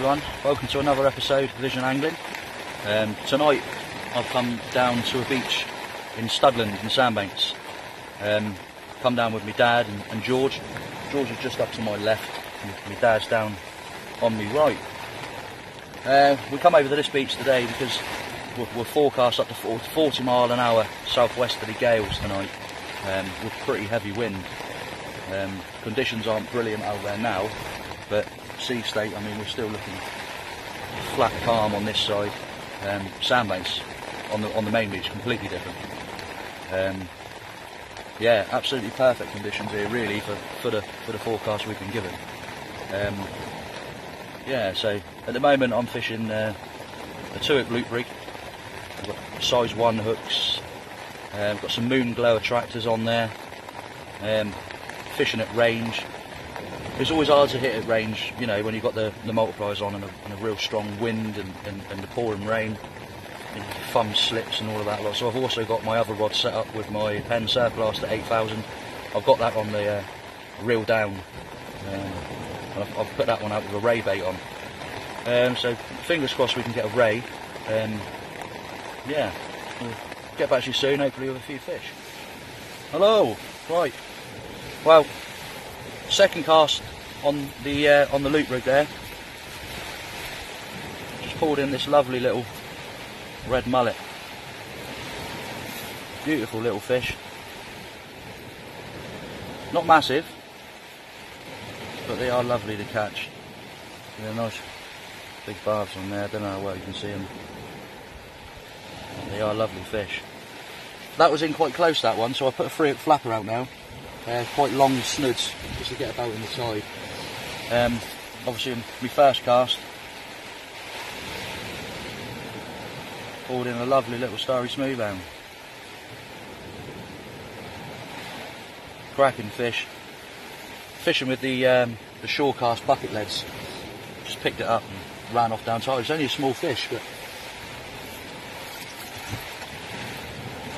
everyone, welcome to another episode of Vision Angling. Tonight I've come down to a beach in Studland in Sandbanks. Come down with my dad and George. George is just up to my left and my dad's down on my right. We come over to this beach today because we're forecast up to 40 mile an hour southwesterly gales tonight, with pretty heavy wind. Conditions aren't brilliant out there now, but sea state, I mean, we're still looking flat calm on this side. Sandbanks on the main beach, completely different. Yeah, absolutely perfect conditions here, really, for the forecast we've been given. Yeah, so at the moment I'm fishing a 2-hook loop rig. I've got size 1 hooks. I've got some moon glow attractors on there. Fishing at range. It's always hard to hit at range, you know, when you've got the multipliers on and a real strong wind and the pouring rain, and thumb slips and all of that lot. So I've also got my other rod set up with my Penn Surf Blaster 8000. I've got that on the reel down. I've put that one out with a ray bait on. So fingers crossed we can get a ray. Yeah, we'll get back to you soon, hopefully with a few fish. Hello, right. Well, second cast on the loop rig there. Just pulled in this lovely little red mullet. Beautiful little fish. Not massive, but they are lovely to catch. They're nice big barbs on there. I don't know how well you can see them. They are lovely fish. That was in quite close, that one, so I put a 3-hook flapper out now. Quite long snuds, just to get about in the tide. Obviously in my first cast, pulled in a lovely little starry smoothound. Cracking fish. Fishing with the shore cast bucket leads. Just picked it up and ran off down tide. It's only a small fish, but...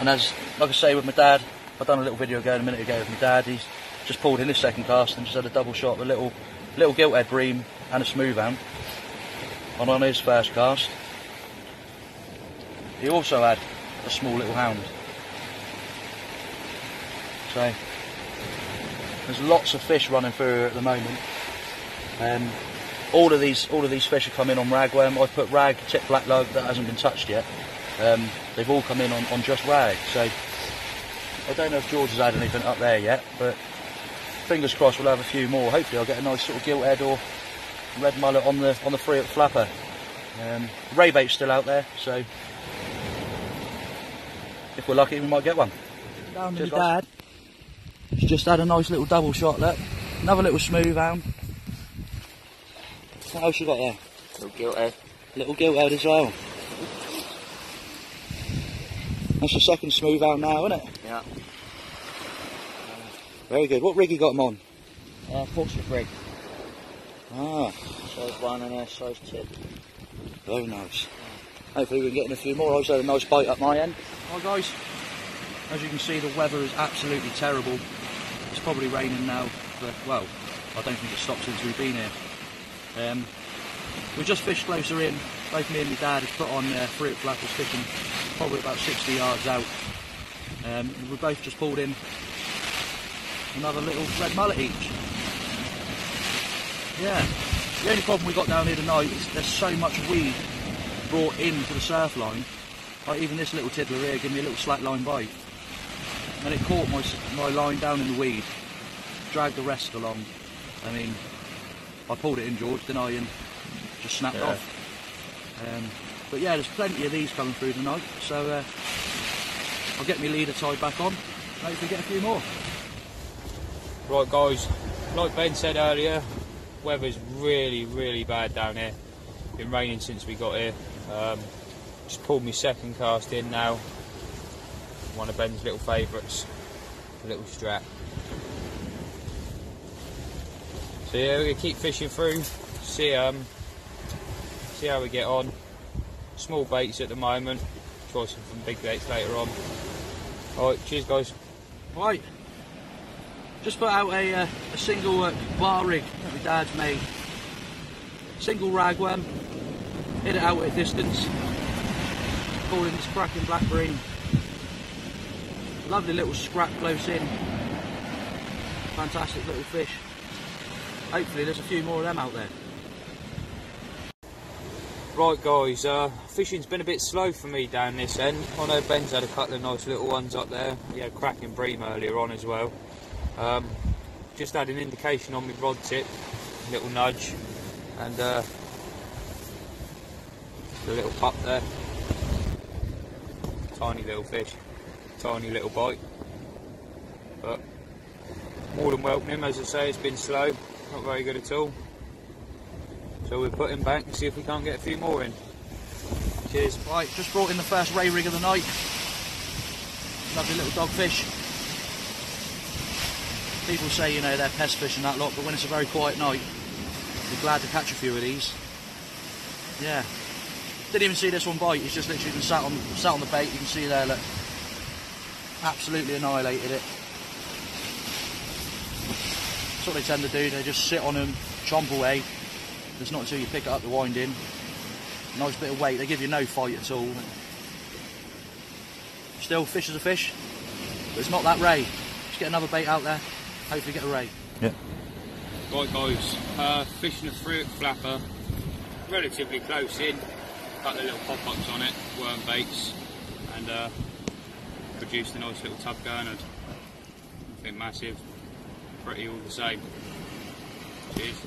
And as, like I say, with my dad, I've done a little video a minute ago with my dad. He's just pulled in his second cast and just had a double shot with a little gilt-head bream and a smoothound. And on his first cast, he also had a small little hound. So there's lots of fish running through at the moment. All of these fish are coming on ragworm. I've put rag, tip black lug that hasn't been touched yet. They've all come in on just rag. So I don't know if George has had anything up there yet, but fingers crossed we'll have a few more. Hopefully I'll get a nice sort of gilt head or red mullet on the 3-hook flapper. Ray bait's still out there, so if we're lucky we might get one. Down with my dad. He's just had a nice little double shot, look. Another little smoothound. What else you got there? Little gilt head. Little gilt head as well. That's the second smoothound now, isn't it? Yeah. Very good. What rig you got them on? Portsmouth rig. Ah. Size 1 and a size 2. Very nice. Hopefully we're getting a few more. I also had a nice bite up my end. Hi guys. As you can see, the weather is absolutely terrible. It's probably raining now, but well, I don't think it's stopped since we've been here. We just fished closer in. Both me and my dad have put on 3-hook flappers, fishing probably about 60 yards out. We both just pulled in another little red mullet each. Yeah, the only problem we got down here tonight is there's so much weed brought into the surf line. Like even this little tiddler here gave me a little slack line bite, and it caught my line down in the weed, dragged the rest along. I mean, I pulled it in, George, didn't I, and just snapped off. But yeah, there's plenty of these coming through tonight, so I'll get my leader tied back on, hopefully get a few more. Right guys, like Ben said earlier, weather's really bad down here. Been raining since we got here. Just pulled my second cast in now. One of Ben's little favourites, a little strap. So yeah, we're gonna keep fishing through, see how we get on. Small baits at the moment, try some big baits later on. Alright, cheers guys. Right, just put out a single bar rig that my dad's made. Single ragworm, hit it out at a distance, calling this cracking black bream. Lovely little scrap close in, fantastic little fish. Hopefully there's a few more of them out there. Right guys, fishing's been a bit slow for me down this end. I know Ben's had a couple of nice little ones up there. He had cracking bream earlier on as well. Just had an indication on my rod tip, a little nudge, and a little pup there. Tiny little fish, tiny little bite. But more than welcome him, as I say, it's been slow, not very good at all. So we'll put him back and see if we can't get a few more in. Cheers. Right, just brought in the first ray rig of the night. Lovely little dogfish. People say, you know, they're pest fish and that lot, but when it's a very quiet night, you're glad to catch a few of these. Yeah. Didn't even see this one bite, he's just literally been sat on the bait, you can see there, look. Absolutely annihilated it. That's what they tend to do, they just sit on them, chomp away. It's not until you pick it up the wind in. Nice bit of weight, they give you no fight at all. Still, fish is a fish, but it's not that ray. Just get another bait out there, hopefully get a ray. Yeah. Right guys, fishing a fruit flapper, relatively close in, couple of little pop-ups on it, worm baits, and produced a nice little tub gurnard. Nothing massive, pretty all the same. Cheers.